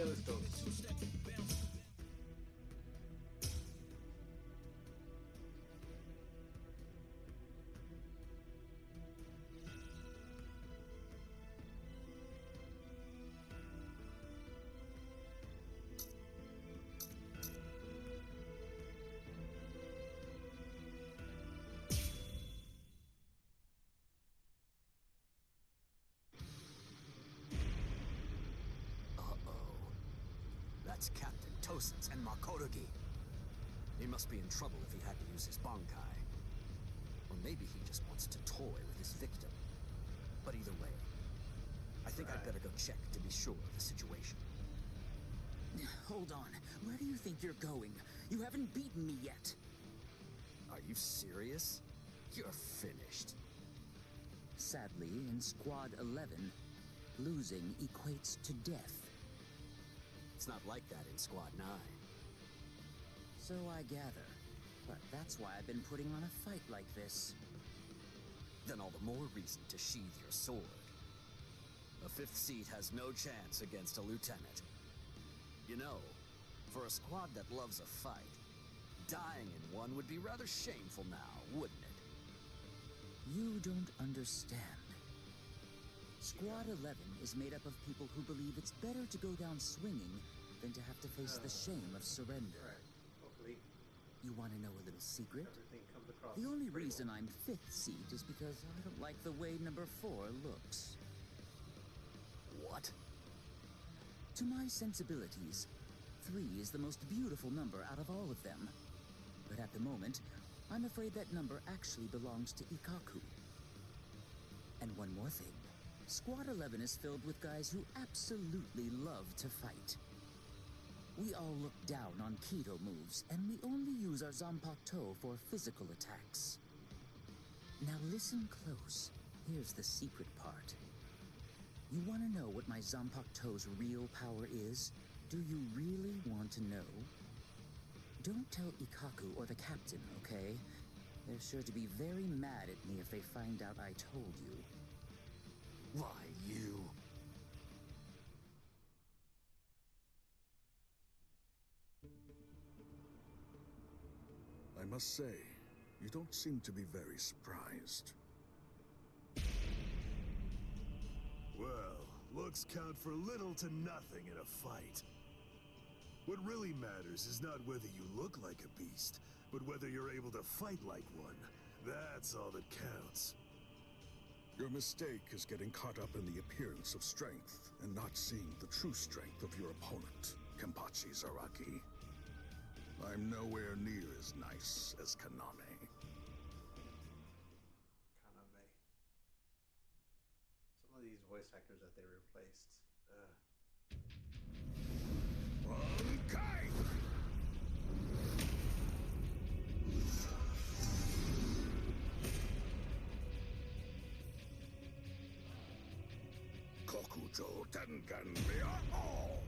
miedo esto. That's Captain Tosens and Makotogi. He must be in trouble if he had to use his Bankai. Or maybe he just wants to toy with his victim. But either way, I think I'd better go check to be sure of the situation. Hold on. Where do you think you're going? You haven't beaten me yet. Are you serious? You're finished. Sadly, in Squad 11, losing equates to death. It's not like that in Squad 9. So I gather. But that's why I've been putting on a fight like this. Then all the more reason to sheathe your sword. A fifth seat has no chance against a lieutenant. You know, for a squad that loves a fight, dying in one would be rather shameful now, wouldn't it? You don't understand. Squad 11 is made up of people who believe it's better to go down swinging than to have to face the shame of surrender. Right. Hopefully You want to know a little secret? everything comes across. The only pretty reason well. I'm 5th seat is because I don't like the way number 4 looks. What? To my sensibilities, 3 is the most beautiful number out of all of them. But at the moment, I'm afraid that number actually belongs to Ikkaku. And one more thing. Squad 11 is filled with guys who absolutely love to fight. We all look down on Kido moves, and we only use our Zanpakuto for physical attacks. Now listen close. Here's the secret part. You want to know what my Zanpakuto's real power is? Do you really want to know? Don't tell Ikkaku or the captain, okay? They're sure to be very mad at me if they find out I told you. Why, you... I must say, you don't seem to be very surprised. Well, looks count for little to nothing in a fight. What really matters is not whether you look like a beast, but whether you're able to fight like one. That's all that counts. Your mistake is getting caught up in the appearance of strength and not seeing the true strength of your opponent, Kenpachi Zaraki. I'm nowhere near as nice as Kaname. Kaname. Some of these voice actors that they replaced. Bankai! Kokujo Tengen Myao!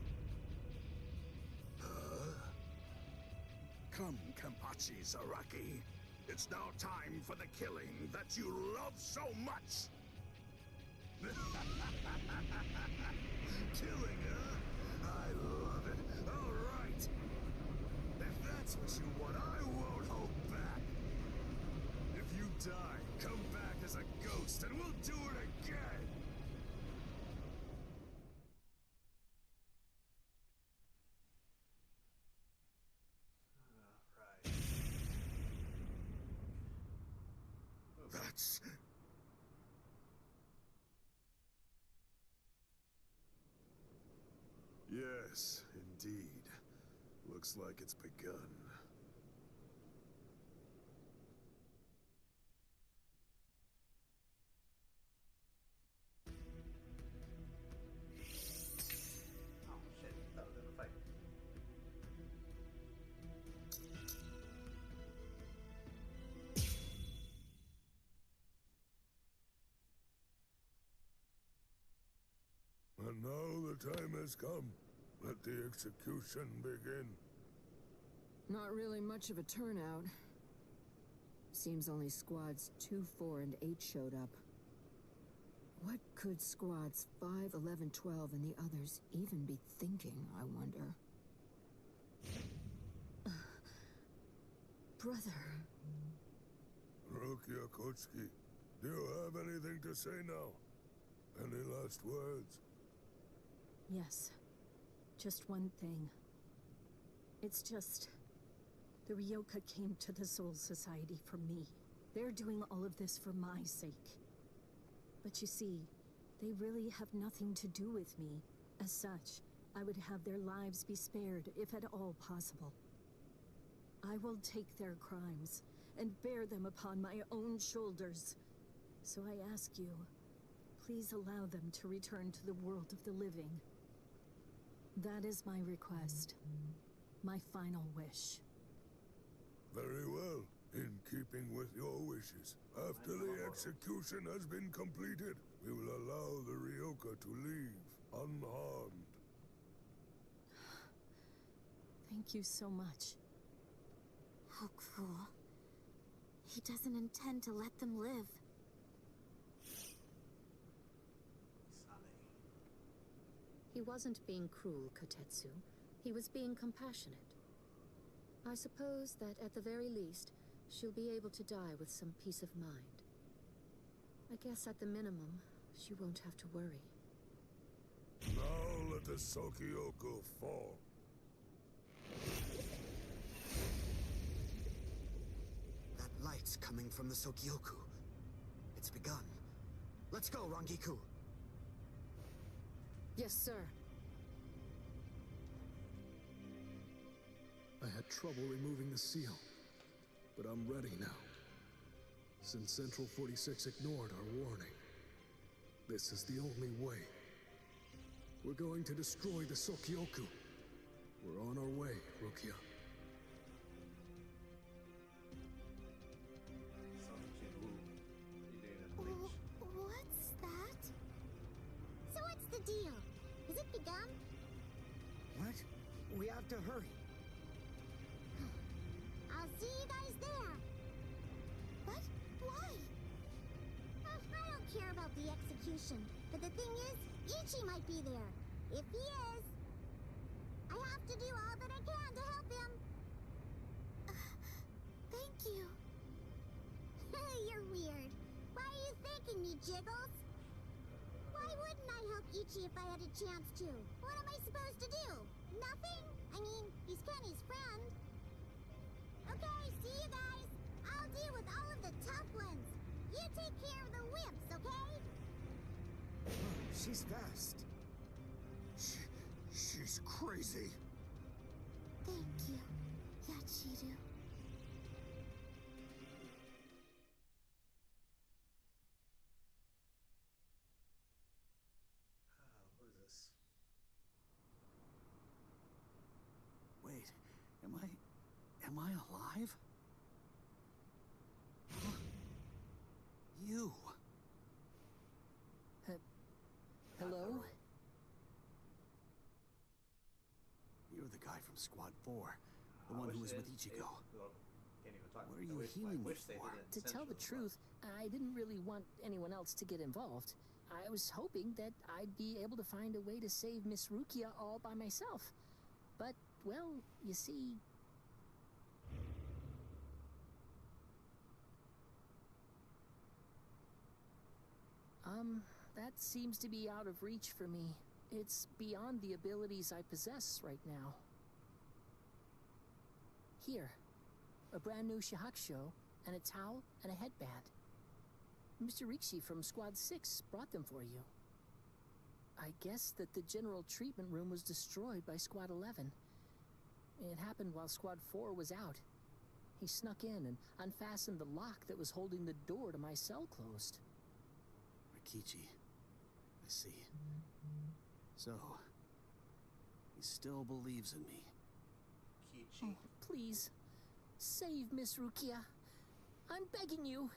Come, Kenpachi Zaraki. It's now time for the killing that you love so much! Killing, huh? I love it. All right. If that's what you want, I won't hold back. If you die, come back as a ghost and we'll do it again. Right. That's... Yes, indeed. Looks like it's begun. Oh shit, that was in a fight. And now the time has come. Let the execution begin. Not really much of a turnout. Seems only squads 2, 4, and 8 showed up. What could squads 5, 11, 12, and the others even be thinking, I wonder? Brother. Rukia Kotsuki, do you have anything to say now? Any last words? Yes. Just one thing. It's just... the Ryoka came to the Soul Society for me. They're doing all of this for my sake. But you see, they really have nothing to do with me. As such, I would have their lives be spared, if at all possible. I will take their crimes and bear them upon my own shoulders. So I ask you, please allow them to return to the world of the living. That is my request. My final wish. Very well. In keeping with your wishes, after the execution has been completed, we will allow the Ryoka to leave unharmed. Thank you so much. How cruel. He doesn't intend to let them live. Sonny. He wasn't being cruel, Kotetsu. He was being compassionate. I suppose that at the very least, she'll be able to die with some peace of mind. I guess at the minimum, she won't have to worry. Now let the Sokyoku fall. That light's coming from the Sokyoku. It's begun. Let's go, Rangiku. Yes, sir. I had trouble removing the seal, but I'm ready now. Since Central 46 ignored our warning, this is the only way. We're going to destroy the Sokyoku. We're on our way, Rukia. Sounds like Jinwoo. You doing a bleach? What's that? So what's the deal? Has it begun? What? We have to hurry. I'll see you guys there. But why? I don't care about the execution, but the thing is, Ichi might be there. If he is, I have to do all that I can to help him. Thank you. You're weird. Why are you thanking me, Jiggles? Why wouldn't I help Ichi if I had a chance to? What am I supposed to do? Nothing? I mean, he's Kenny's friend. Okay, see you guys. I'll deal with all of the tough ones. You take care of the wimps, okay? She's fast. She's crazy. Thank you, Yachiru. What is this? Wait, am I alive? Huh? You. Hello? You're the guy from Squad 4. The one who was with Ichigo. Well, can't even talk. What are I you wish- healing I me wish they for? didn't To tell censor the truth, I didn't really want anyone else to get involved. I was hoping that I'd be able to find a way to save Miss Rukia all by myself. But, well, you see... that seems to be out of reach for me. It's beyond the abilities I possess right now. Here, a brand new shahakusho, and a towel, and a headband. Mr. Rikshi from Squad 6 brought them for you. I guess that the general treatment room was destroyed by Squad 11. It happened while Squad 4 was out. He snuck in and unfastened the lock that was holding the door to my cell closed. Rikichi. I see. So, he still believes in me. Kichi. Oh, please, save Miss Rukia. I'm begging you.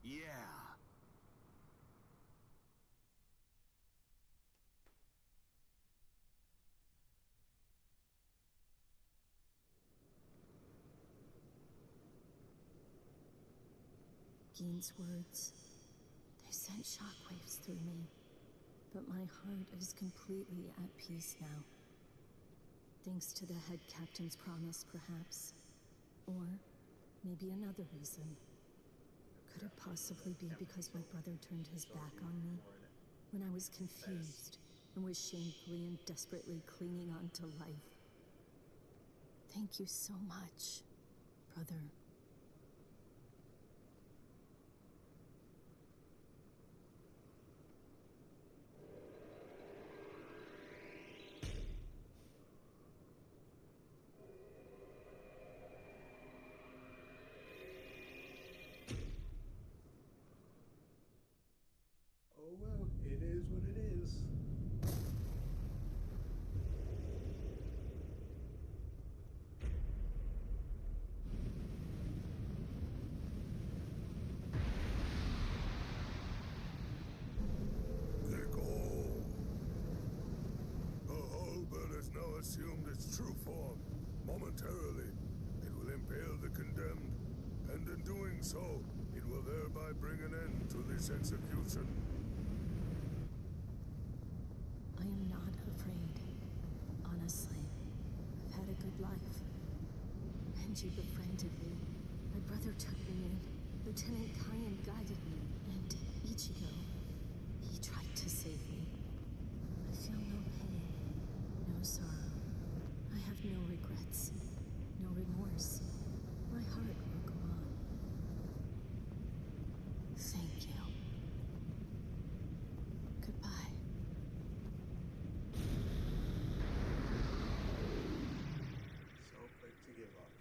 Yeah. Gein's words, they sent shockwaves through me. But my heart is completely at peace now. Thanks to the head captain's promise, perhaps. Or maybe another reason. Could it possibly be because my brother turned his back on me? When I was confused and was shamefully and desperately clinging on to life. Thank you so much, brother. Oh well, it is what it is. Nicole! The Hulbert has now assumed its true form. Momentarily, it will impale the condemned, and in doing so, it will thereby bring an end to this execution. I am not afraid. Honestly, I've had a good life. Renji befriended me. My brother took me in. Lieutenant Kyan guided me. And Ichigo, he tried to save me. I feel no pain, no sorrow. I have no regrets, no remorse. My heart will go on. Thank you. Goodbye. So quick to give up.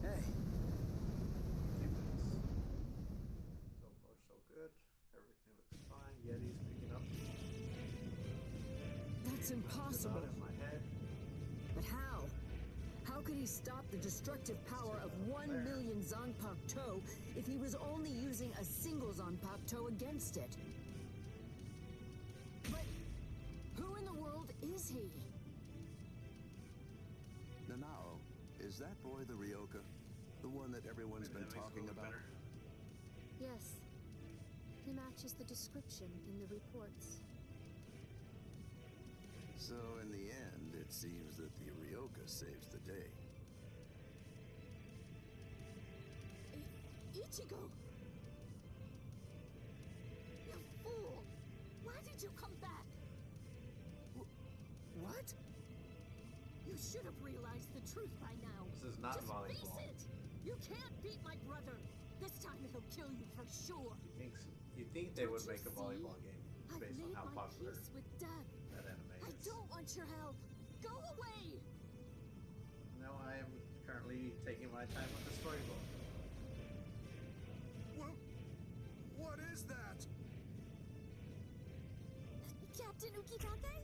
Hey, Few minutes. So far, so good. Everything looks fine. Yeti's picking up. That's impossible. Not in my head. But how? How could he stop the destructive power of 1 million Zanpakuto if he was only using a single Zanpakuto against it? But who in the world is he? Nanao, is that boy the Ryoka? The one that everyone's Maybe been that makes it a talking little about? better. Yes. He matches the description in the reports. So in the end, it seems that the Ryoka saves the day. Ichigo! You fool! Why did you come back? What? You should have realized the truth by now. This is not Just volleyball. face it! You can't beat my brother! This time he'll kill you for sure! You think they would Don't you make a see? volleyball game I've based on made how my popular peace with death. that anime I is. don't want your help. Go away! Now I am currently taking my time with the storybook. Well, what is that? Captain Ukitake?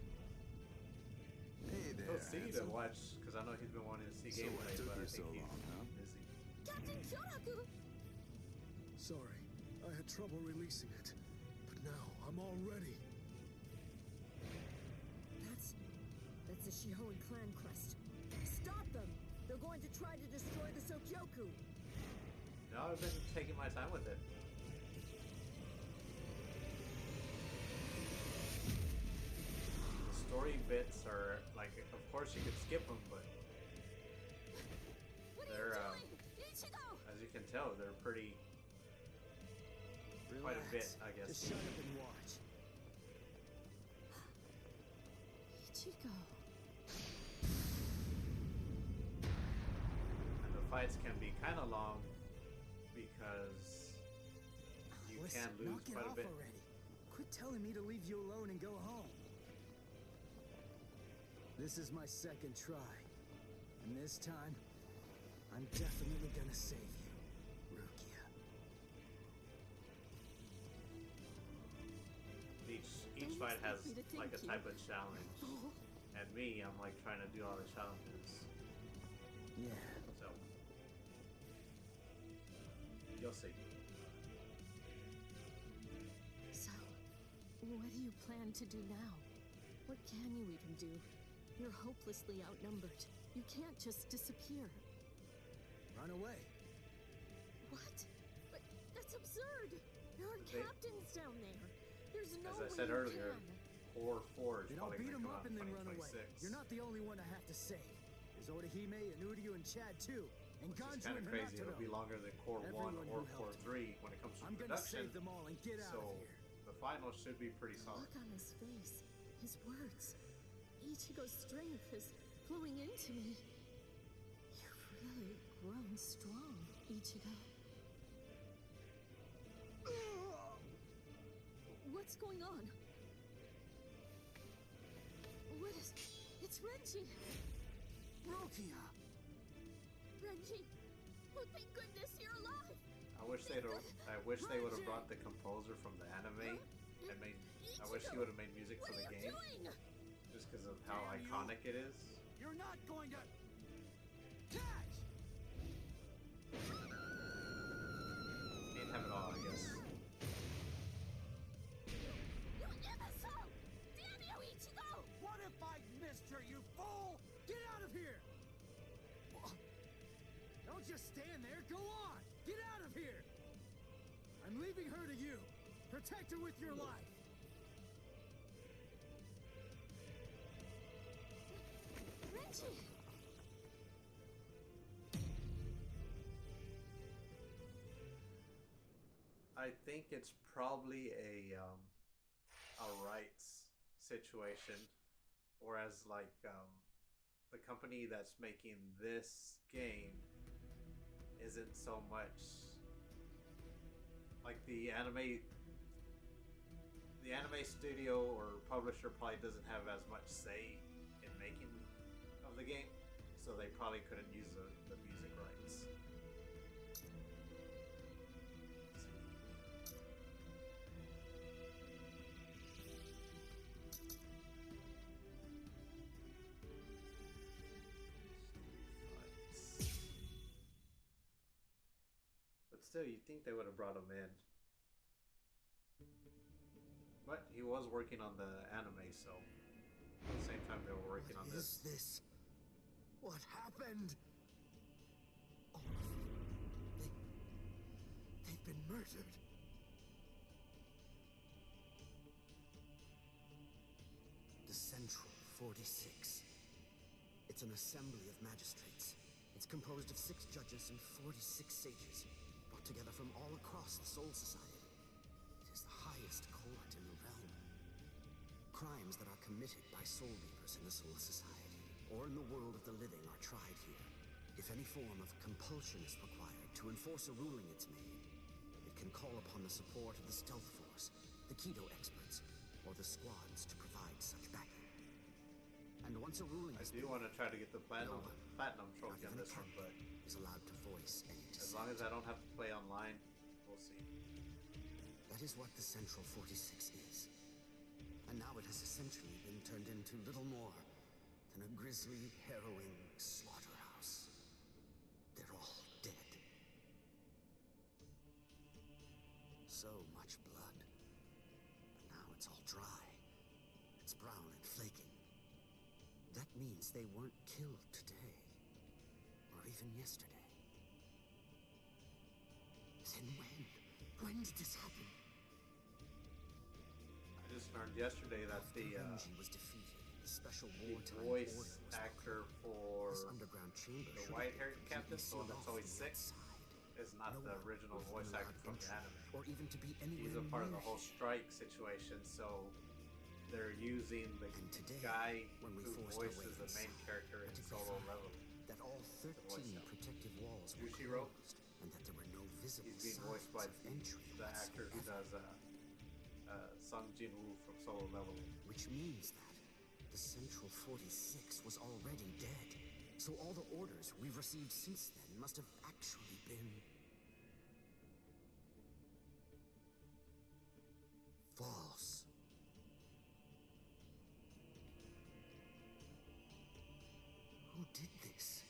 Hey there, We'll see to handsome. watch, because I know he's been wanting to see So what gameplay, took but I you think so he's long, huh? busy. Captain Kyoraku? Sorry, I had trouble releasing it. But now, I'm all ready. That's the Shihoin clan crest. Stop them! They're going to try to destroy the Sokyoku! No, I've been taking my time with it. The story bits are, like, of course you could skip them, but What they're, are you doing? Ichigo! as you can tell, they're pretty, quite a bit, I guess. Just shut up and watch. Ichigo. And the fights can be kind of long because you Listen, can lose knock it quite a off bit. already. Quit telling me to leave you alone and go home. This is my second try. And this time, I'm definitely gonna save you, Rukia. Each Don't fight has expect me to like a thank you. type of challenge. Oh, And me, I'm like trying to do all the challenges. Yeah. So, you'll see. So, what do you plan to do now? What can you even do? You're hopelessly outnumbered. You can't just disappear. Run away. What? But that's absurd! There are They- captains down there. There's no As I way said you earlier, can. Core 4 is You don't probably beat going to them come up out and in then run away. 2026. You're not the only one I have to save. There's Orihime and Uryu and Chad too. And Which is Ganju kind and of crazy. Hinata. It'll be longer than Core 1 Everyone or who Core helped. 3 when it comes to I'm gonna production. save them all and get out So of here. the final should be pretty solid. Look on his face. His words. Ichigo's strength is flowing into me. You've really grown strong, Ichigo. What's going on? What is... It's Renji! Rukia! Renji! Oh, thank goodness you're alive! I wish they would have brought the composer from the anime and made. I wish he would have made music for the game, just because of how Damn you. iconic it is. You're not going to catch! Can't have it all, I guess. You imbecile! Damn you, Ichigo! What if I missed her, you fool? Get out of here! Don't just stand there. Go on. Get out of here. I'm leaving her to you. Protect her with your life. Renji! I think it's probably a rights situation, whereas like the company that's making this game isn't so much like the anime studio or publisher probably doesn't have as much say in making of the game, so they probably couldn't use the music rights. But still, you'd think they would have brought him in. But he was working on the anime, so at the same time they were working on this. What is this? What happened? All of them. They've been murdered. The Central 46. It's an assembly of magistrates. It's composed of 6 judges and 46 sages, brought together from all across the Soul Society. It is the highest court in the realm. Crimes that are committed by Soul Reapers in the Soul Society, or in the world of the living, are tried here. If any form of compulsion is required to enforce a ruling it's made, it can call upon the support of the Stealth Force, the Kido experts, or the squads to provide such backing. And once a ruling I is do made, want to try to get the platinum not trophy on even a this one, but captain is allowed to voice any as dissent. long as I don't have to play online, we'll see. That is what the Central 46 is. And now it has essentially been turned into little more than a grisly, harrowing slaughterhouse. They're all dead. So much blood. But now it's all dry. It's brown and flaking. That means they weren't killed today. Or even yesterday. Then when? When did this happen? I just learned yesterday that the Renji was defeated. The special wartime voice order was actor for This underground chamber the should white-haired have captain, been the one sealed that's off always from sick, the outside. is not No the one original would have voice been actor allowed from the entry, anime. or even to be anywhere He's a part of the near whole here. strike situation, so they're using the And today, guy when we who forced our way voices the main inside, character in what did we Solo find? Level. That all 13 him. protective walls were Yushiro? closed, and that there were no visible He's being signs voiced by of entry the actor who whatsoever. does Sung Jin-woo from Solo Level. Which means that the Central 46 was already dead. So all the orders we've received since then must have actually been false. Who did this?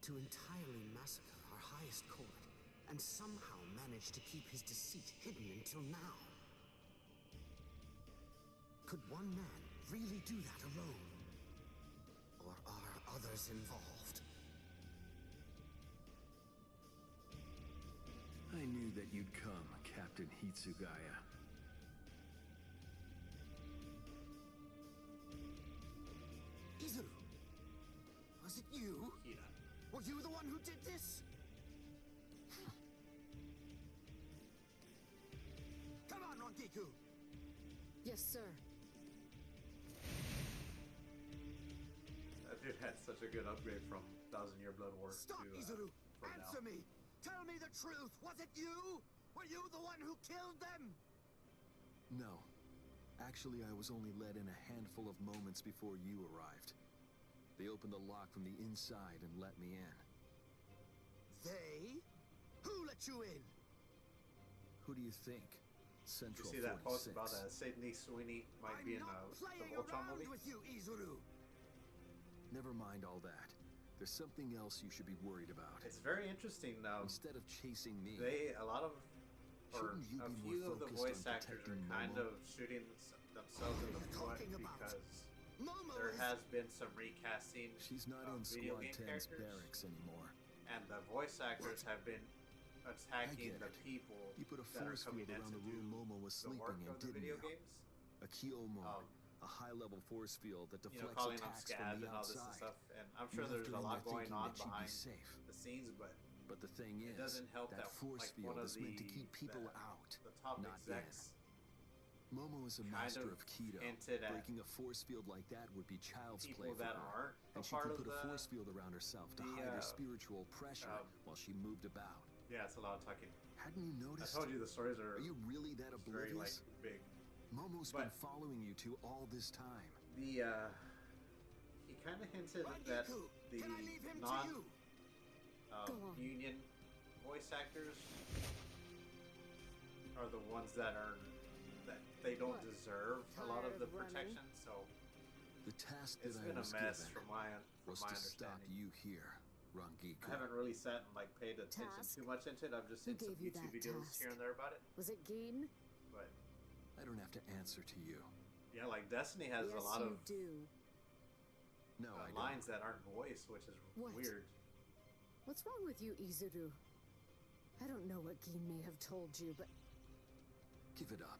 to entirely massacre our highest court, and somehow managed to keep his deceit hidden until now. Could one man really do that alone? Or are others involved? I knew that you'd come, Captain Hitsugaya. Izuru! Was it you? Yeah. Were you the one who did this? Come on, Rangiku! Yes, sir. That dude had such a good upgrade from Thousand Year Blood War Stop, to Izuru! from Answer now. me! Tell me the truth! Was it you? Were you the one who killed them? No. Actually, I was only let in a handful of moments before you arrived. They opened the lock from the inside and let me in. They? Who let you in? Who do you think? You Central see that post 46. about Sydney Sweeney might be in I'm not the playing Voltron around movie? with you, Izuru! Never mind all that. There's something else you should be worried about. It's very interesting. Instead of chasing me, a lot of, or Shouldn't you a be few more of the focused voice on actors are protecting kind Momo? of shooting themselves in the foot because there has been some recasting she's not of in video Squad game 10's characters, barracks anymore. and the voice actors have been I attacking get the it. people You put a that are force coming field in around to the do room Momo was the sleeping work in, of the didn't video you? games. A Kyomorg, a high-level force field that You know, deflects calling them attacks from scads the and all this and outside. stuff, and I'm sure You there's left her a in lot there going thinking on that she'd be behind safe. the scenes, but But the thing it is, doesn't help that force like, one field of is meant to the- keep people that out, the top not execs in. Momo is a kind master of of Keto. hinted at Breaking a force field like that would be child's people play for that her. aren't a And she part could of put a the- force field around herself to the, hide her spiritual pressure while she moved about. Yeah, it's a lot of talking. Hadn't you I noticed? told you the stories are. Are you really that very like oblivious? big. Momo's But- been following you two all this time. He kind of hinted that Rangiku, the can I leave him to you? Go on. union voice actors are the ones that they don't What? deserve a lot of Tired the of running? protection. So The task it's that been I a was mess given from my was to stop understanding. you here, Rangiku. I haven't really sat and like paid attention Task? too much into it. I've just Who seen some gave you YouTube that videos task? here and there about it. Was it Geen? But I don't have to answer to you. yeah, like Destiny has Yes, a lot you of do. No, I don't. lines that aren't voiced, which is What? weird. What's wrong with you, Izuru? I don't know what Geen may have told you, but Give it up.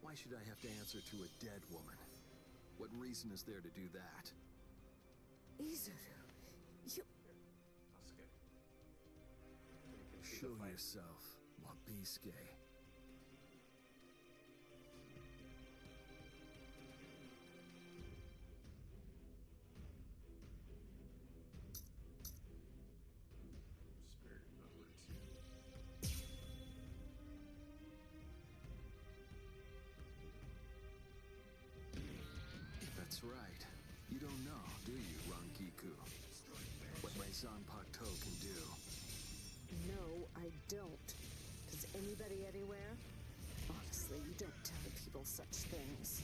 Why should I have to answer to a dead woman? What reason is there to do that? Izuru, you... I'll skip. So you can see Show the fight. yourself, Wabisuke. Spirit number 2. That's right. You don't know, do you, Rangiku? What my Zanpakuto can do. No, I don't. Does anybody anywhere? Honestly, you don't tell people such things.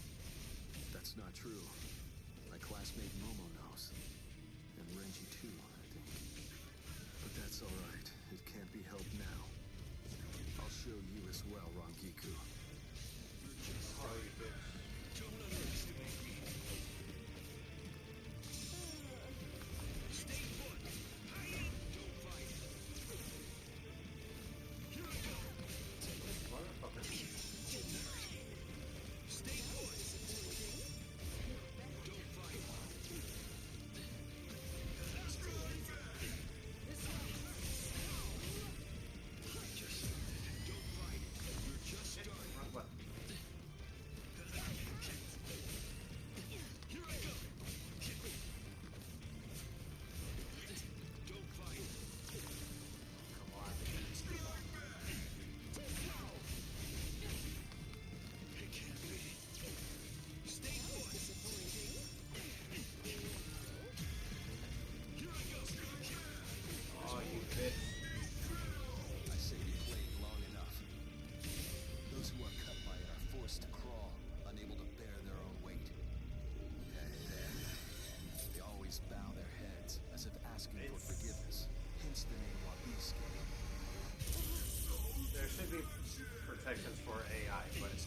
That's not true. My classmate Momo knows. And Renji too, I think. But that's alright. It can't be helped now. I'll show you as well, Rangiku. Oh, you bitch. Motherfucker. protections for AI, but these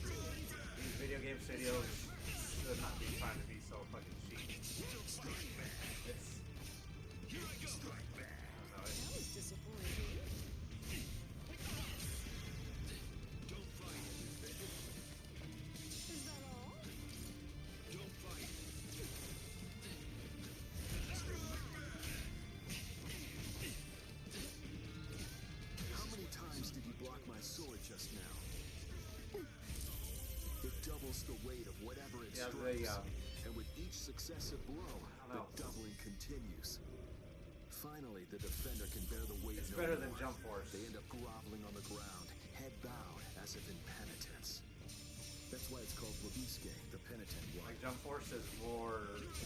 video game studios should not be trying to be so fucking cheap. It's, I don't know, That was disappointing. Is that all? How many times did you block my sword just now? It doubles the weight of whatever it strikes. And with each successive blow, the doubling continues. Finally, the defender can bear the weight. It's better than Jump Force. They end up groveling on the ground, head bowed, as if in penitence. That's why it's called Labiske, the penitent one. Like Jump Force is more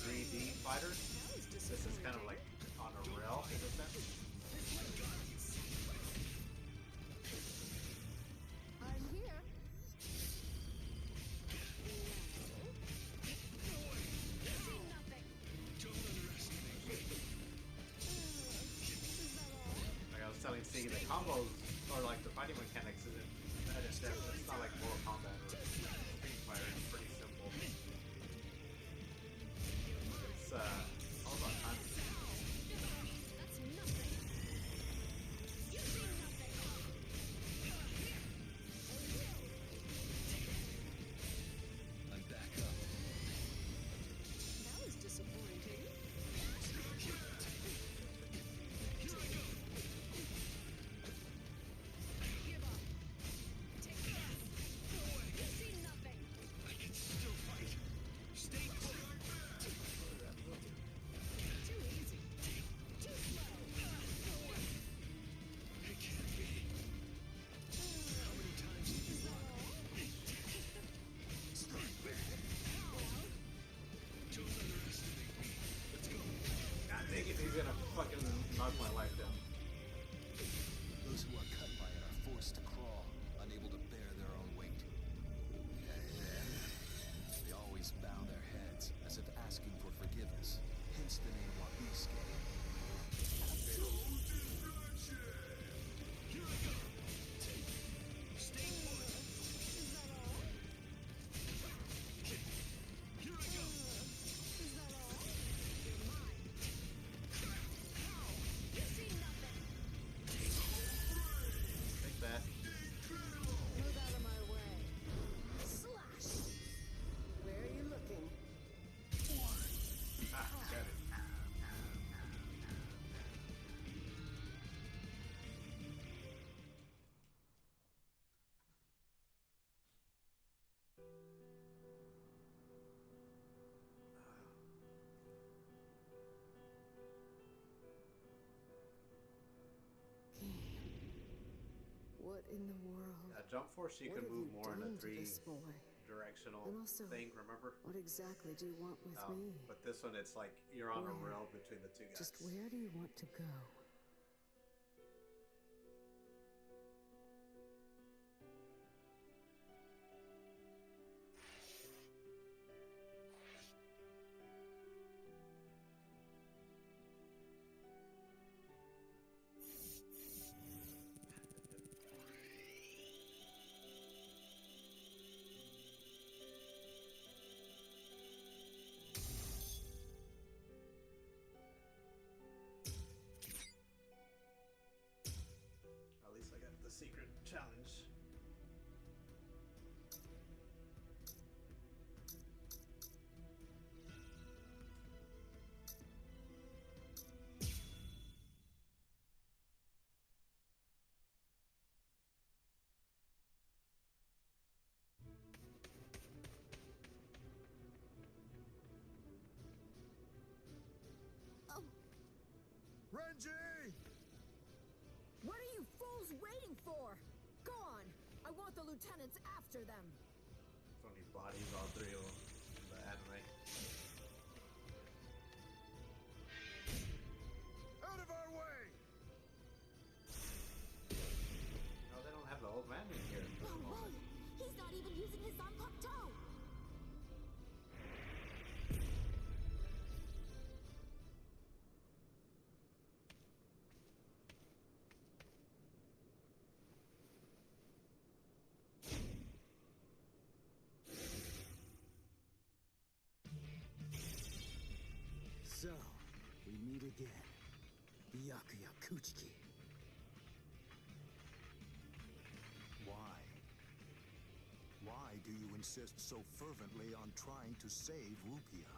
3D fighters. This is kind of like on a rail in a sense. I'm here. Like I was telling Siggy, the combos or like the fighting mechanics isn't that in depth. It's not like Mortal Kombat or Street Fighter. It's pretty simple. It's all about time. I'm back up. That was disappointing. God dang it, he's gonna fucking knock my life down. Those who are cut by it are forced to crawl, unable to bear their own weight. They always bow their heads, as if asking for forgiveness. Hence the name Labiske. Take that. Move out of my way. Slash! Where are you looking? Ah, got it. What in the world? Yeah, Jump Force you What can have move you more in a done to this boy? directional And also, thing, remember? What exactly do you want with me? But this one it's like you're on a Where? rail between the two guys. Just where do you want to go? At least I got the secret challenge. Renji! What are you fools waiting for? Go on! I want the lieutenants after them! Funny bodies, all three of them in the anime. Out of our way! No, they don't have the old man in here. No way! He's not even using his Zanpakuto! meet again. Byakuya Kuchiki. Why? Why do you insist so fervently on trying to save Rukia?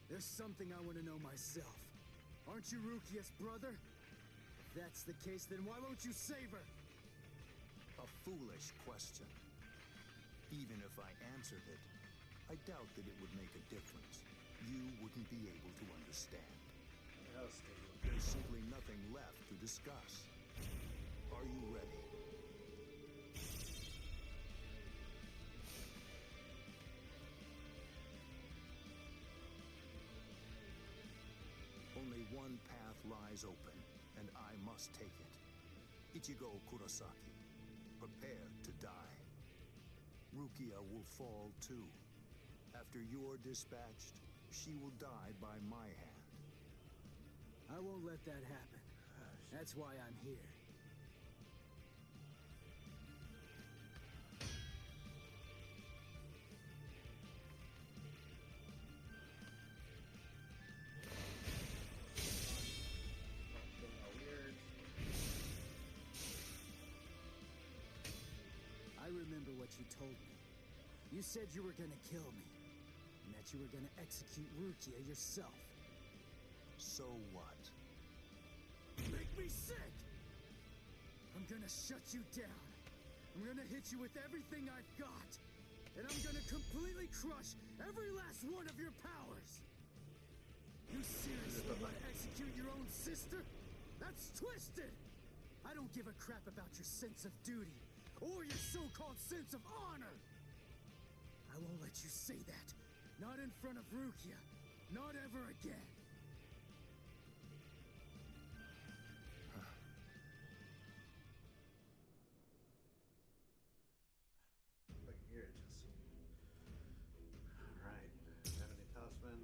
There's something I want to know myself. Aren't you Rukia's brother? If that's the case, then why won't you save her? A foolish question. Even if I answered it, I doubt that it would make a difference. You wouldn't be able to understand. There's simply nothing left to discuss. Are you ready? Only one path lies open, and I must take it. Ichigo Kurosaki, prepare to die. Rukia will fall too. After you're dispatched, she will die by my hand. I won't let that happen. That's why I'm here. I remember what you told me. You said you were gonna kill me, and that you were gonna execute Rukia yourself. So what? Make me sick! I'm gonna shut you down. I'm gonna hit you with everything I've got. And I'm gonna completely crush every last one of your powers. You seriously want to execute your own sister? That's twisted! I don't give a crap about your sense of duty, or your so-called sense of honor! I won't let you say that. Not in front of Rukia. Not ever again. Here it just. Alright. Ebony Talisman.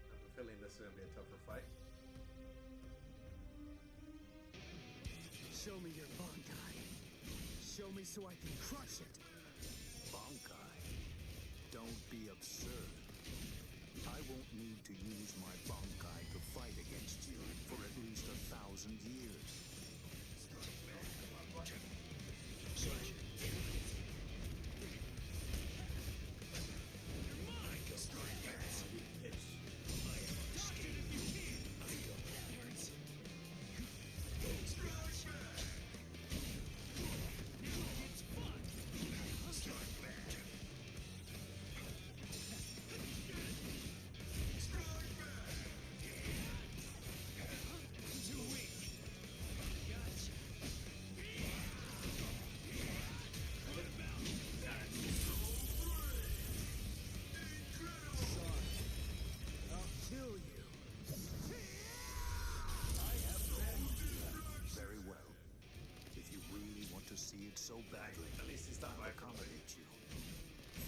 I have a feeling this is going to be a tougher fight. Show me your Bankai. Show me so I can crush it. Bankai? Don't be absurd. I won't need to use my Bankai to fight against you for at least 1,000 years. So badly, at least he's not I'll accommodate you.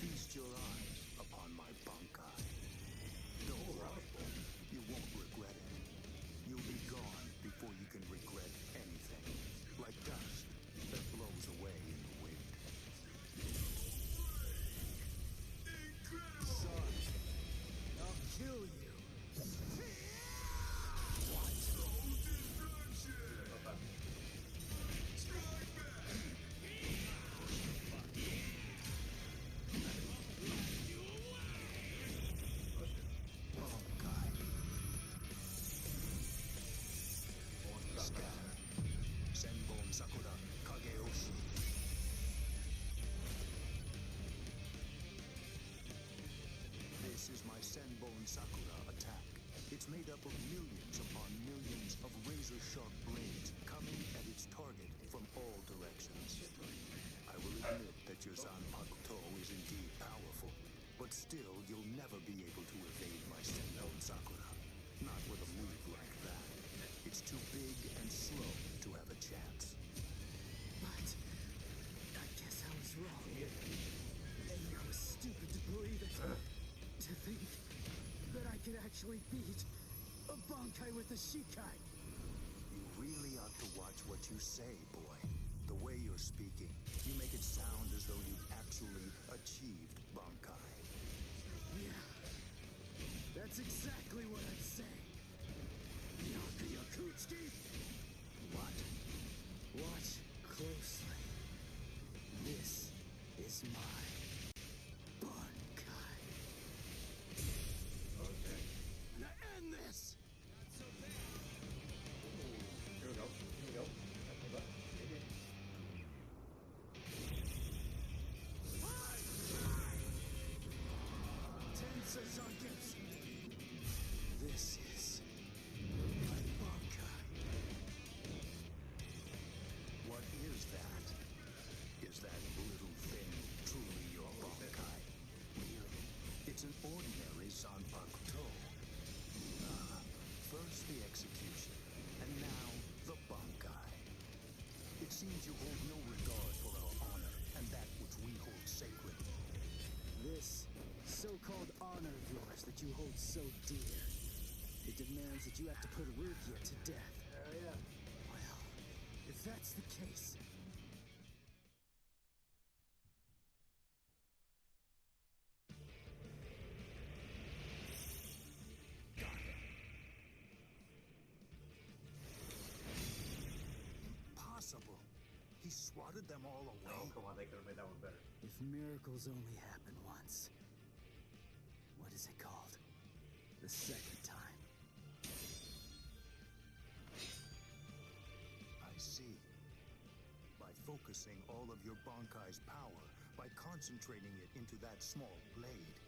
Feast your eyes upon my Bankai. Don't worry, you won't regret it. You'll be gone before you can regret anything, like dust that blows away in the wind. Son, I'll kill you. Senbone Sakura attack. It's made up of millions upon millions of razor-sharp blades coming at its target from all directions. I will admit that your Zanpakuto is indeed powerful, but still you'll never be able to evade my Senbone Sakura. Not with a move like that. It's too big and slow to have a chance. But I guess I was wrong. Maybe I was stupid to believe it. To think that I could actually beat a Bankai with a Shikai. You really ought to watch what you say, boy. The way you're speaking, you make it sound as though you've actually achieved Bankai. Yeah. That's exactly what I'm saying. Byakuya Kuchiki! What? Watch closely. This is my Bankai. Okay. I'm gonna end this! Here we go. Here we go. Tensa Zangetsu. This is my Bankai. What is that? Is that little thing truly your Bankai? Really? It's an ordinary Zanpakuto. First the execution, and now the Bankai. It seems you hold no regard for our honor and that which we hold sacred. This so-called honor of yours that you hold so dear, it demands that you have to put Rukia to death. Yeah. Well, if that's the case... Impossible. He swatted them all away. Oh, come on, they could have made that one better. If miracles only happen once, what is it called? The second time. I see. By focusing all of your Bankai's power, by concentrating it into that small blade,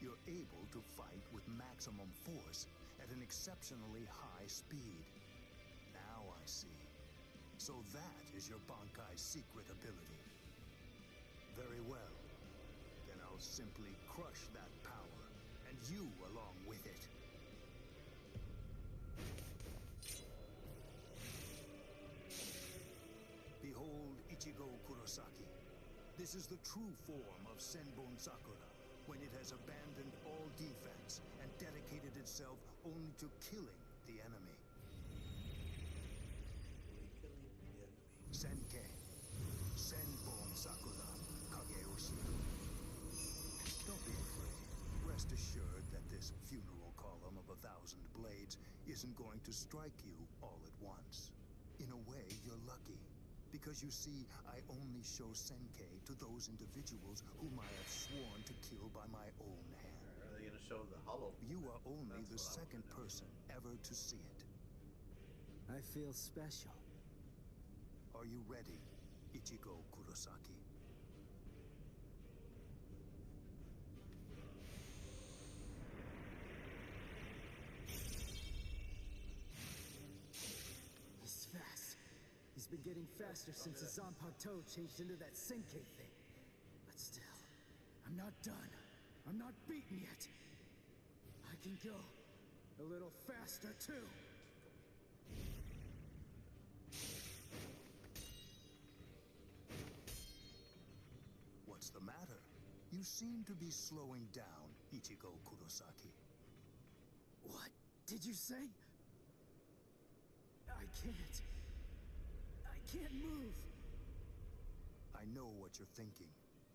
you're able to fight with maximum force at an exceptionally high speed. Now I see. So that is your Bankai's secret ability. Very well. Then I'll simply crush that power, and you along with it. Behold Ichigo Kurosaki. This is the true form of Senbon Sakura, when it has abandoned all defense and dedicated itself only to killing the enemy. Senkei. Senbon Sakura Kageyoshi. Don't be afraid. Rest assured that this funeral column of 1,000 blades isn't going to strike you all at once. In a way, you're lucky. Because you see, I only show Senkei to those individuals whom I have sworn to kill by my own hand. Are they going to show the hollow? You are only That's the what I second wanna know. person ever to see it. I feel special. Are you ready, Ichigo Kurosaki? He's fast. He's been getting faster since the Zanpakuto changed into that Senkei thing. But still, I'm not done. I'm not beaten yet. I can go a little faster too. What's the matter? You seem to be slowing down, Ichigo Kurosaki. What did you say? I can't. I can't move. I know what you're thinking.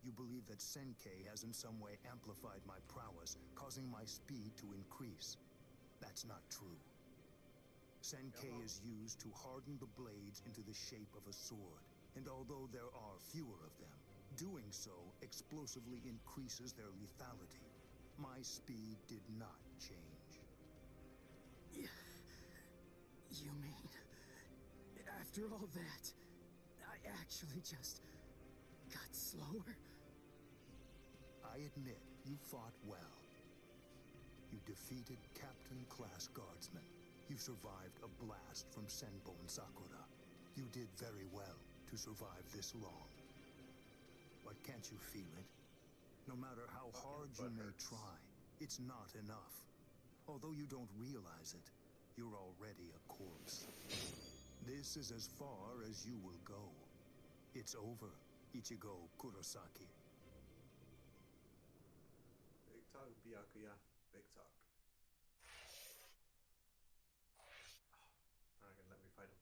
You believe that Senkei has in some way amplified my prowess, causing my speed to increase. That's not true. Senkei is used to harden the blades into the shape of a sword, and although there are fewer of them, doing so explosively increases their lethality. My speed did not change. You mean, after all that, I actually just got slower? I admit you fought well. You defeated Captain-class guardsmen. You survived a blast from Senbon Sakura. You did very well to survive this long. But can't you feel it? No matter how hard you may try, it's not enough. Although you don't realize it, you're already a corpse. This is as far as you will go. It's over, Ichigo Kurosaki. Big talk, Byakuya. Big talk. Alright, let me fight him.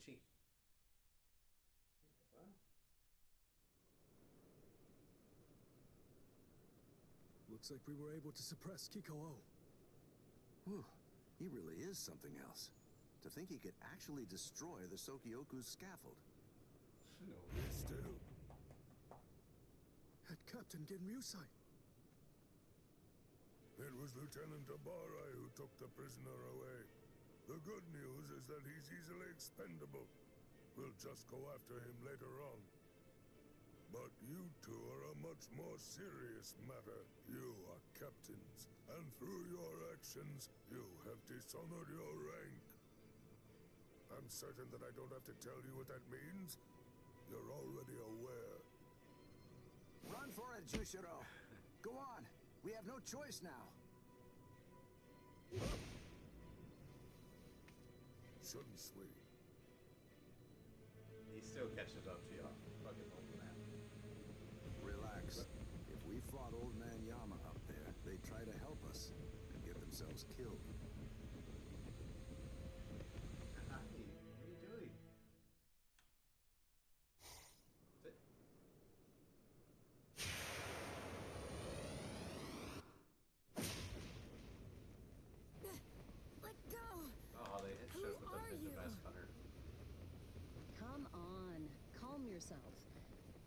Yoruichi. Looks like we were able to suppress Kiko-O. Whew. He really is something else. To think he could actually destroy the Sokyoku's scaffold. No. Still. At Captain Genryusai. It was Lieutenant Abarai who took the prisoner away. The good news is that he's easily expendable. We'll just go after him later on. But you two are a much more serious matter. You are captains, and through your actions, you have dishonored your rank. I'm certain that I don't have to tell you what that means. You're already aware. Run for it, Jushiro! Go on! We have no choice now! Shouldn't we? He still catches up to you, fucking old man. Relax. If we fought Old Man Yama up there, they'd try to help us and get themselves killed. What are you doing? Sit. Let go! Oh, they hit shows with them being the best hunter. Come on, calm yourself.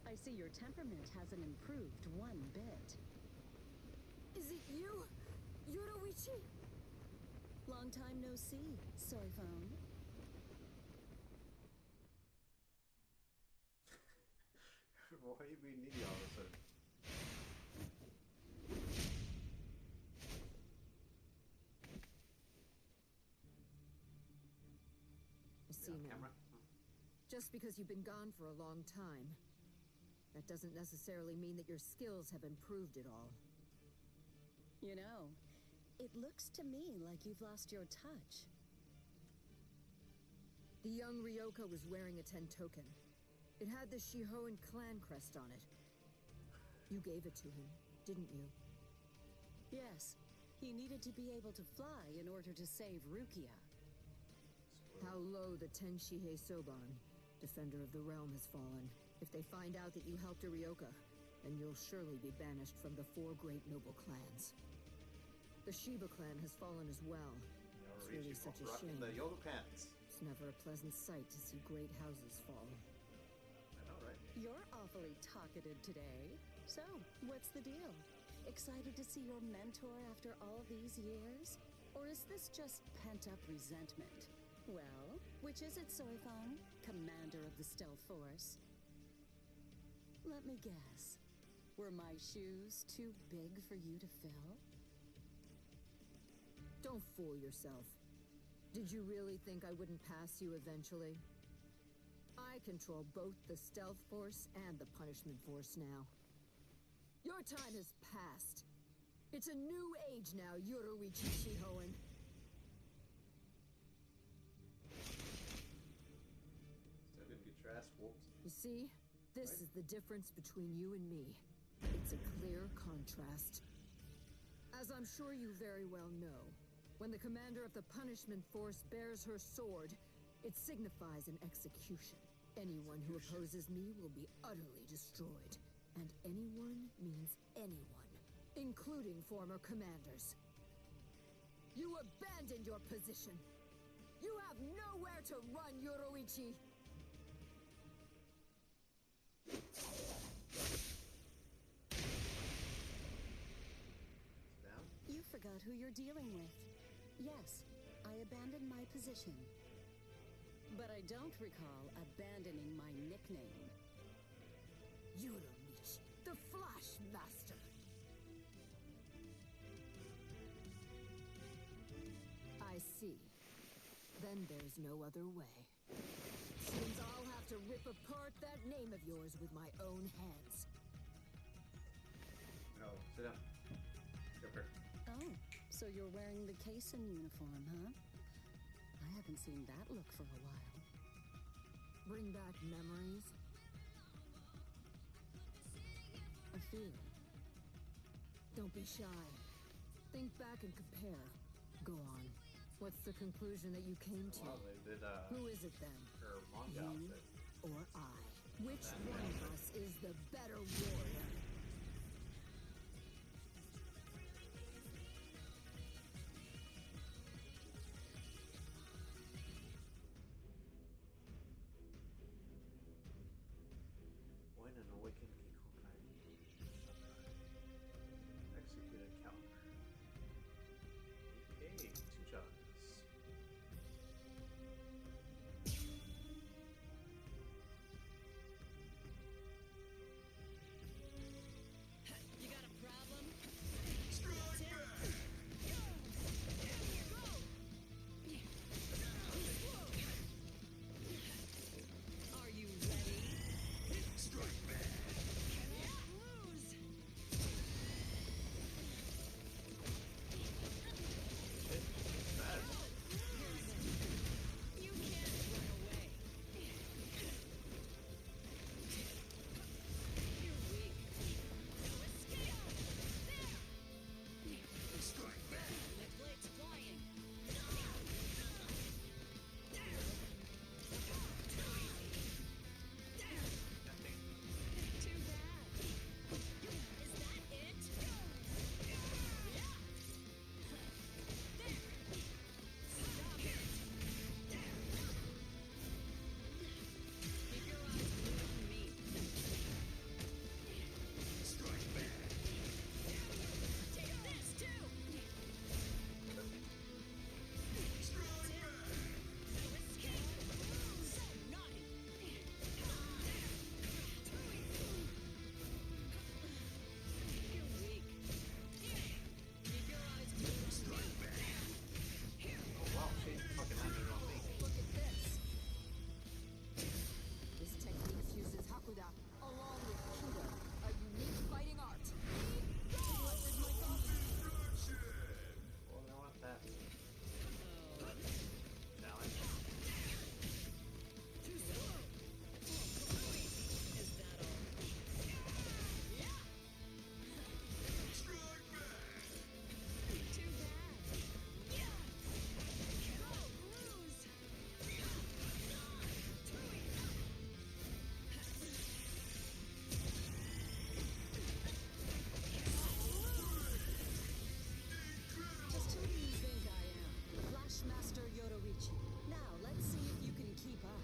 I see your temperament hasn't improved one bit. Is it you, Yoruichi? Long time no see, soy phone. Why you being needy all of a sudden? I see now. Camera? Just because you've been gone for a long time, that doesn't necessarily mean that your skills have improved at all. You know, it looks to me like you've lost your touch. The young Ryoka was wearing a Tentoken. It had the Shihoan clan crest on it. You gave it to him, didn't you? Yes, he needed to be able to fly in order to save Rukia. How low the Tenshihei Soban, defender of the realm, has fallen. If they find out that you helped a Ryoka, then you'll surely be banished from the 4 great noble clans. The Shiba clan has fallen as well. It's really such a shame. The Yoda pants. It's never a pleasant sight to see great houses fall. I know, right? You're awfully talkative today. So, what's the deal? Excited to see your mentor after all these years? Or is this just pent-up resentment? Well, which is it, Soifon, commander of the Stealth Force? Let me guess. Were my shoes too big for you to fill? Don't fool yourself. Did you really think I wouldn't pass you eventually? I control both the Stealth Force and the Punishment Force now. Your time has passed. It's a new age now, Yoruichi Shihoan. Still gonna get your ass whooped. You see? This is the difference between you and me. It's a clear contrast. As I'm sure you very well know, when the commander of the Punishment Force bears her sword, it signifies an execution. Anyone who opposes me will be utterly destroyed. And anyone means anyone, including former commanders. You abandoned your position. You have nowhere to run, Yoruichi. Down? You forgot who you're dealing with. Yes, I abandoned my position. But I don't recall abandoning my nickname. Yoruichi, the Flash Master. I see. Then there's no other way. Seems I'll have to rip apart that name of yours with my own hands. No, sit down. Skipper. Oh, so you're wearing the Kaysen uniform, huh? I haven't seen that look for a while. Bring back memories? A few. Don't be shy. Think back and compare. Go on. What's the conclusion that you came to? Well, they did, Who is it then? her manga You outfit. or I? Which one of us is the better warrior? When an awakened Kikokai executed counter. Okay, 2 challenges. You got a problem? Are you ready? Strike back. Lose. You can't run away. You're weak. No escape. There. Strike back. The blade's flying. Too bad. Is that it? Stop it. Keep your eyes glued on me. Strike back. Take this too. Strike back. No escape. So naughty. You're weak. Keep your eyes glued on me. Oh wow, she fucking landed on me. Look at this. This technique fuses Hakuda along with Kuda, a unique fighting art. What is my combination? Well, I want that. Challenge. Too slow. Is that all? Strike back. Too bad. Bruise. Just who do you think I am? Flashmaster Yoruichi. Now, let's see if you can keep up.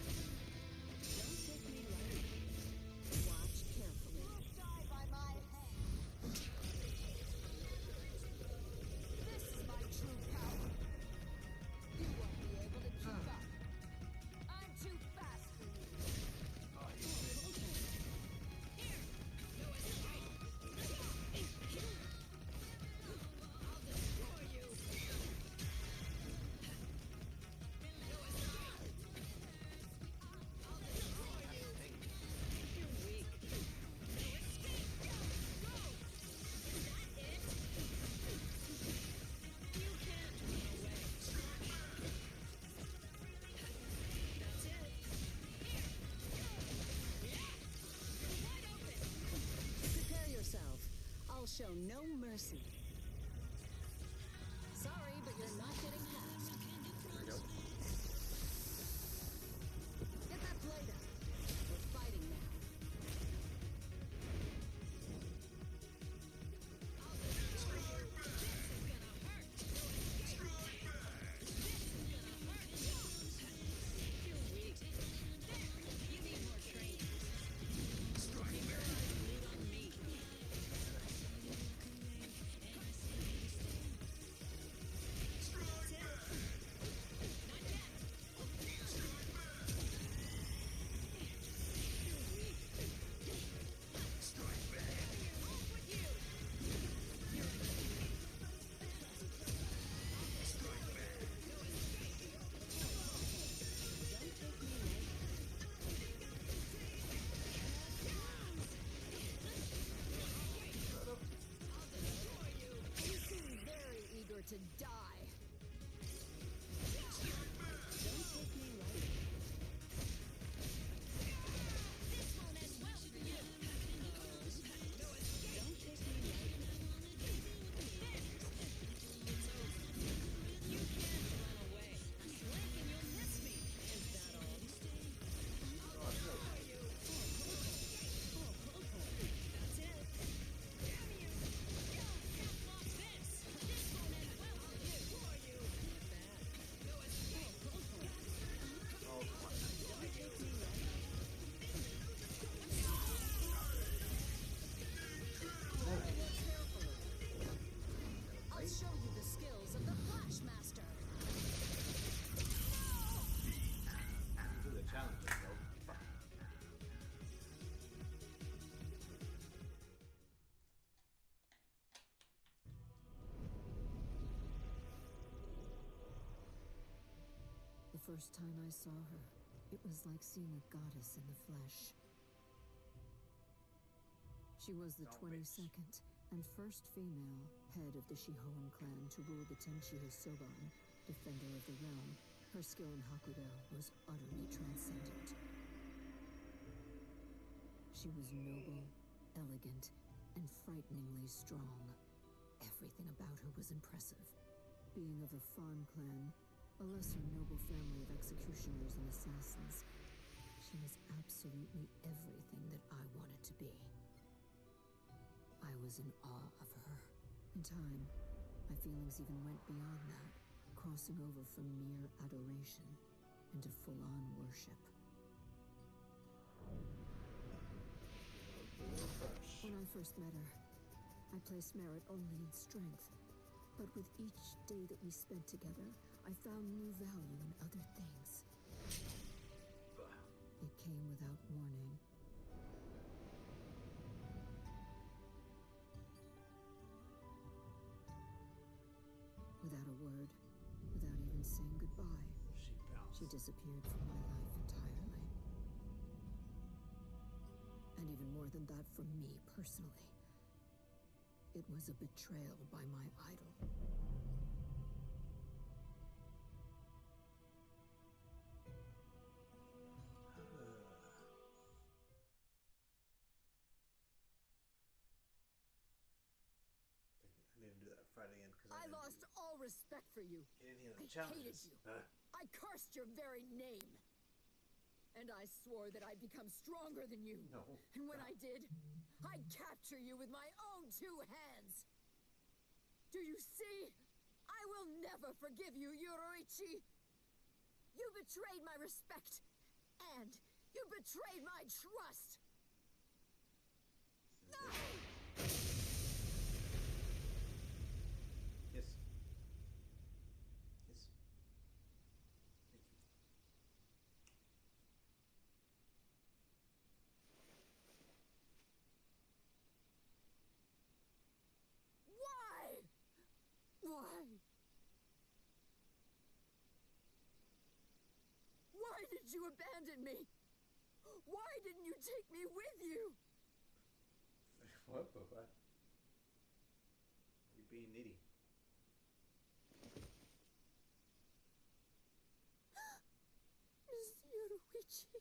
Don't take me lightly. Watch carefully. Die by my hand. This is my true power. You won't be able to keep up. I'm too fast for you. Oh, you bitch. You're weak. No escape. Go. Is that it? You can't run away. That's it. You're wide open. Prepare yourself. I'll show no mercy. Sorry, but you're not getting past. There we go. Get that blade out. We're fighting now. You're weak. You need more training. Keep your eyes glued on me. first time I saw her, it was like seeing a goddess in the flesh. She was the 22nd and first female head of the Shihoan clan to rule the Tenchi Soban, defender of the realm. Her skill in Hakudo was utterly transcendent. She was noble, elegant, and frighteningly strong. Everything about her was impressive. Being of the Fawn clan, a lesser noble family of executioners and assassins, she was absolutely everything that I wanted to be. I was in awe of her. In time, my feelings even went beyond that, crossing over from mere adoration into full-on worship. When I first met her, I placed merit only in strength. But with each day that we spent together, I found new value in other things. It came without warning. Without a word, without even saying goodbye, she disappeared from my life entirely. And even more than that from me personally. It was a betrayal by my idol. I need to do that fight again because I lost all respect for you. You didn't hear the I hated challenges. you. I cursed your very name. And I swore that I'd become stronger than you. No. And when I did, I'd capture you with my own two hands. Do you see? I will never forgive you, Yoruichi. You betrayed my respect. And you betrayed my trust. No! Yes. Yes. Thank you. Why? Why? Why did you abandon me? Why didn't you take me with you? What, Boba? You're being needy. Miss Yoruichi.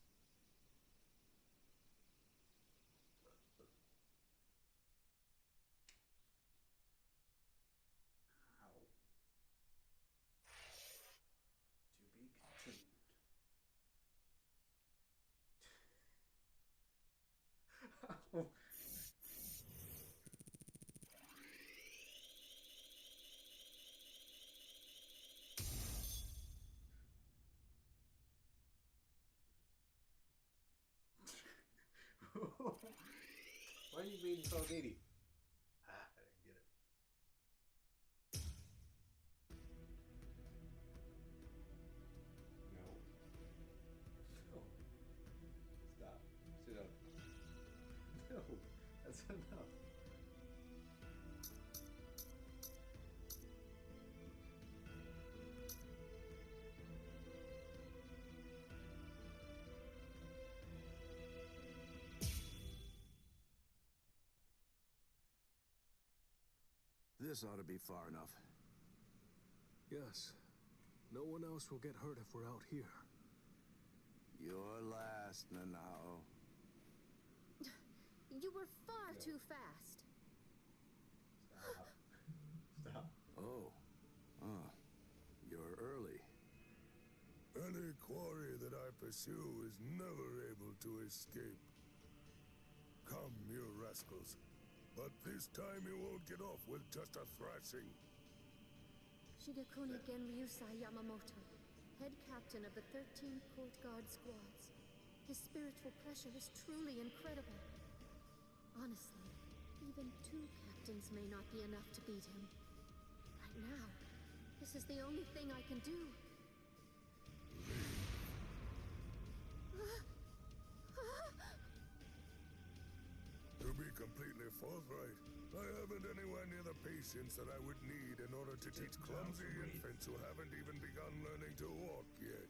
How? To be continued. How? Why are you being so needy? I didn't get it. No. No. Stop. Sit up. No. That's enough. This ought to be far enough. Yes. No one else will get hurt if we're out here. You're last, Nanao. You were far too fast. Stop. Stop. Oh. You're early. Any quarry that I pursue is never able to escape. Come, you rascals. But this time you won't get off with just a thrashing. Shigekuni Genryusai Yamamoto, head captain of the 13 Court Guard squads. His spiritual pressure is truly incredible. Honestly, even 2 captains may not be enough to beat him. Right now, this is the only thing I can do. To be completely forthright, I haven't anywhere near the patience that I would need in order to teach clumsy infants who haven't even begun learning to walk yet.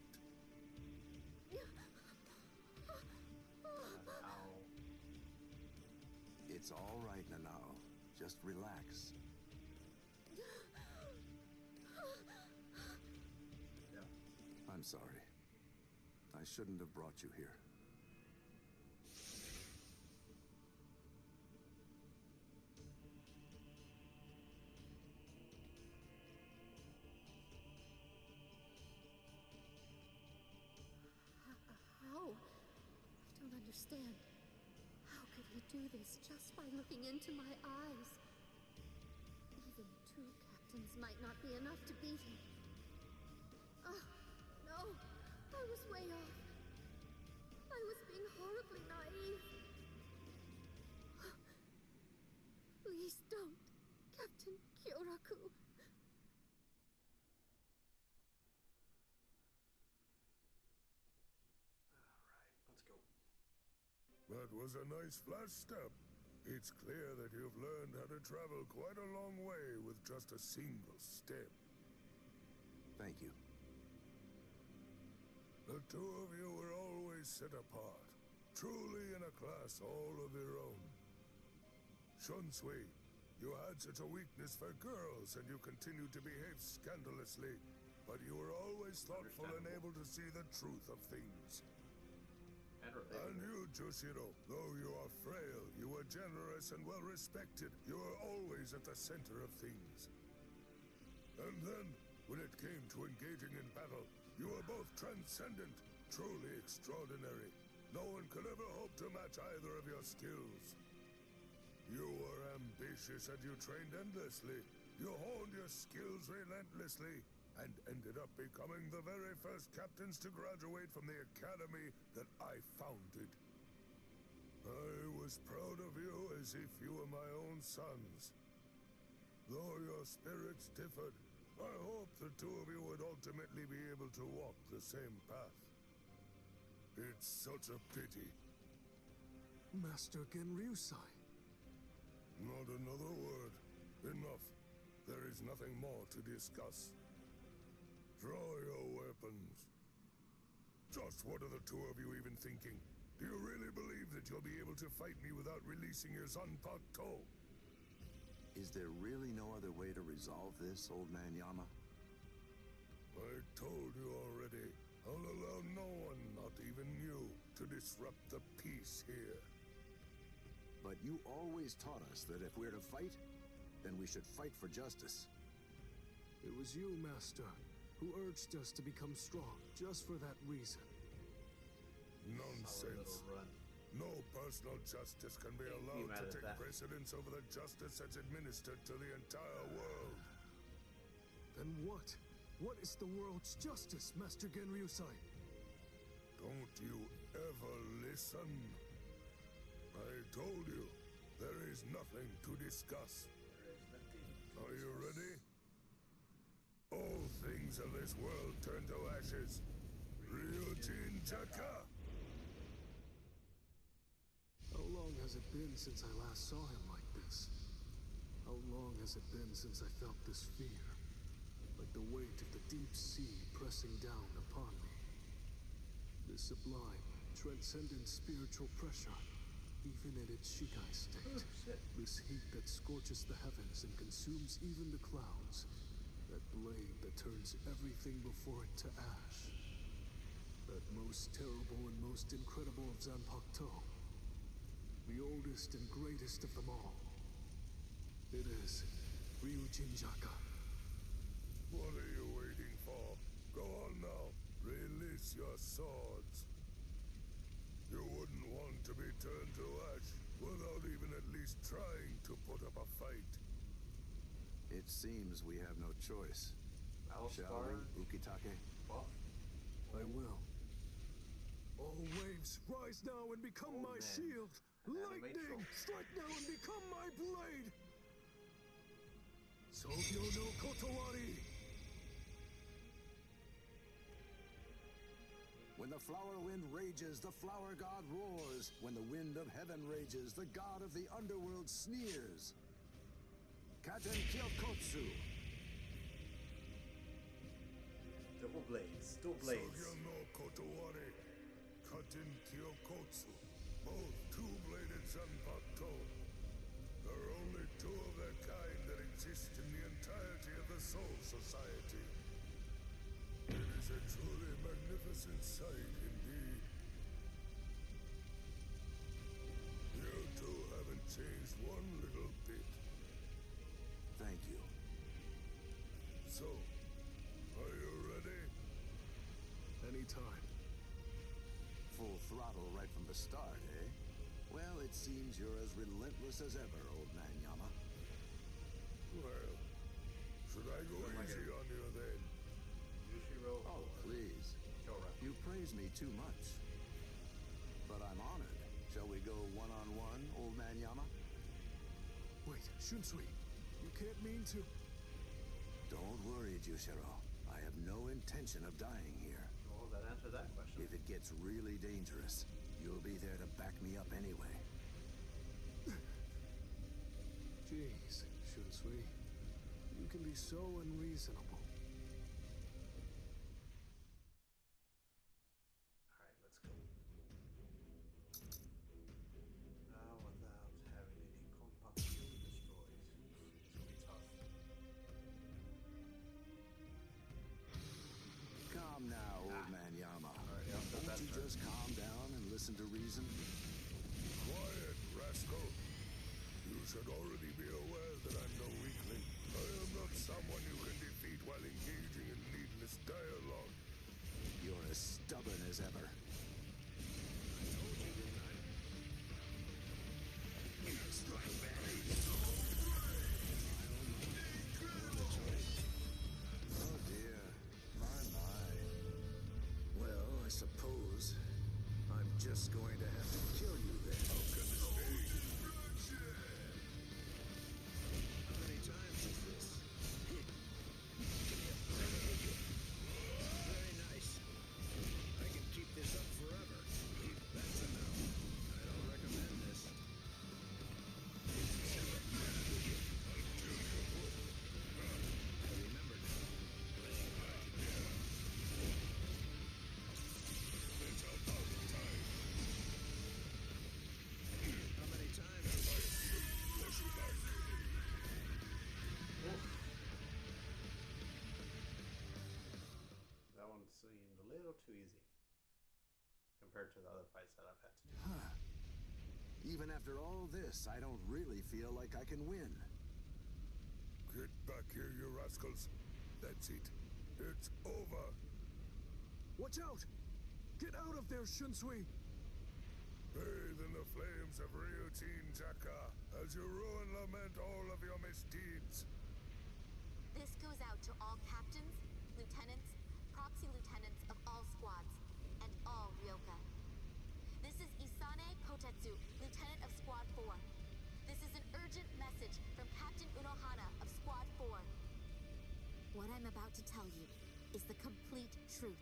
It's all right, Nanao. Just relax. I'm sorry. I shouldn't have brought you here. How? I don't understand. How could he do this just by looking into my eyes? Even two captains might not be enough to beat him. Oh, no. I was way off. I was being horribly naive. Please don't, Captain Kyoraku. That was a nice flash step. It's clear that you've learned how to travel quite a long way with just a single step. Thank you. The two of you were always set apart, truly in a class all of your own. Shunsui, you had such a weakness for girls and you continued to behave scandalously, but you were always thoughtful and able to see the truth of things. And you, Jushiro, though you are frail, you were generous and well respected. You were always at the center of things. And then, when it came to engaging in battle, you were both transcendent, truly extraordinary. No one could ever hope to match either of your skills. You were ambitious and you trained endlessly. You honed your skills relentlessly, and ended up becoming the very first captains to graduate from the academy that I founded. I was proud of you as if you were my own sons. Though your spirits differed, I hope the two of you would ultimately be able to walk the same path. It's such a pity. Master Genryusai. Not another word. Enough. There is nothing more to discuss. Draw your weapons. Just what are the two of you even thinking? Do you really believe that you'll be able to fight me without releasing your Zanpakuto? Is there really no other way to resolve this, Old Man Yama? I told you already. I'll allow no one, not even you, to disrupt the peace here. But you always taught us that if we're to fight, then we should fight for justice. It was you, Master, who urged us to become strong, just for that reason. Nonsense. No personal justice can be allowed to take precedence over the justice that's administered to the entire world. Then what? What is the world's justice, Master Genryusai? Don't you ever listen? I told you, there is nothing to discuss. Are you ready? All things of this world turn to ashes. Ryujin Jaka! How long has it been since I last saw him like this? How long has it been since I felt this fear? Like the weight of the deep sea pressing down upon me. This sublime, transcendent spiritual pressure, even in its Shikai state. This heat that scorches the heavens and consumes even the clouds. That blade that turns everything before it to ash. That most terrible and most incredible of Zanpakuto. The oldest and greatest of them all. It is Ryujin Jaka. What are you waiting for? Go on now. Release your swords. You wouldn't want to be turned to ash without even at least trying to put up a fight. It seems we have no choice. Shall we, Ukitake? I will. All waves, rise now and become my shield! Lightning, strike now and become my blade! Sogyo no Kotowari! When the flower wind rages, the flower god roars. When the wind of heaven rages, the god of the underworld sneers. Katen Kyokotsu. Double blades. Double blades. Sogyo no Kotowari. Katen Kyokotsu, both two-bladed Zanpakuto. There are only two of their kind that exist in the entirety of the Soul Society. It is a truly magnificent sight indeed. You two haven't changed one little bit. Thank you. So, are you ready? Anytime. Full throttle right from the start, eh? Well, it seems you're as relentless as ever, old man Yama. Well, should I go easy on you then? Yushiro. Oh, please. Shora. You praise me too much. But I'm honored. Shall we go one-on-one, old man Yama? Wait, Shunsui. You can't mean to... Don't worry, Jushiro. I have no intention of dying here. Well, that answered that question. If it gets really dangerous, you'll be there to back me up anyway. Jeez, Shunsui. You can be so unreasonable. Alright, let's go. Without having any Konpaku destroyed. It's gonna be tough. Calm now, old man Yama. Alright, yeah, so Won't that's you her. just calm down and listen to reason? Quiet, rascal. You should already be aware that I'm no weakling. I am not someone you can defeat while engaging in needless dialogue. You're as stubborn as ever. Oh dear. My. Well, I suppose I'm just going to have to kill you then. How can this be? How many times is this? Very nice. I can keep this up forever. That's enough. I don't recommend this. Remember now. It's about time. How many times is this? As you like. That one seemed a little too easy compared to the other fights that I've had to do. Huh. Even after all this, I don't really feel like I can win. Get back here, you rascals. That's it. It's over. Watch out! Get out of there, Shunsui! Bathe in the flames of Ryujin Taka as you ruin lament all of your misdeeds. This goes out to all captains, lieutenants, proxy lieutenants of all squads, and all Ryoka. This is Isane Kotetsu, lieutenant of Squad 4. This is an urgent message from Captain Unohana of Squad 4. What I'm about to tell you is the complete truth.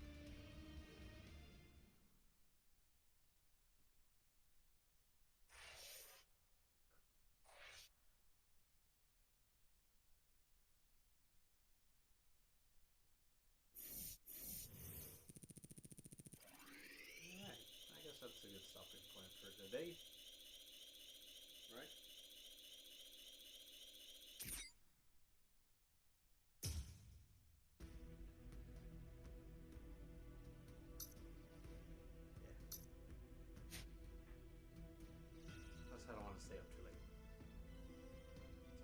Alright, I guess that's a good stopping point for today. Right? Plus, I don't want to stay up too late.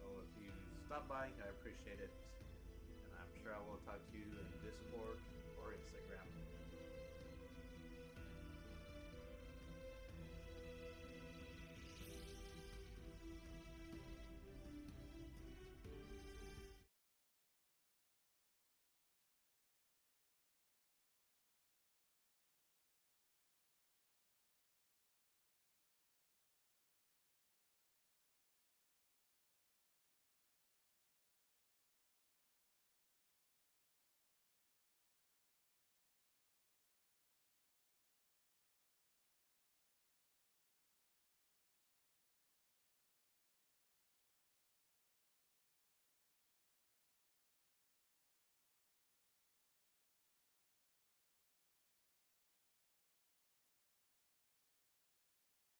So if you stop by, I appreciate it. And I'm sure I will talk to you in Discord or Instagram.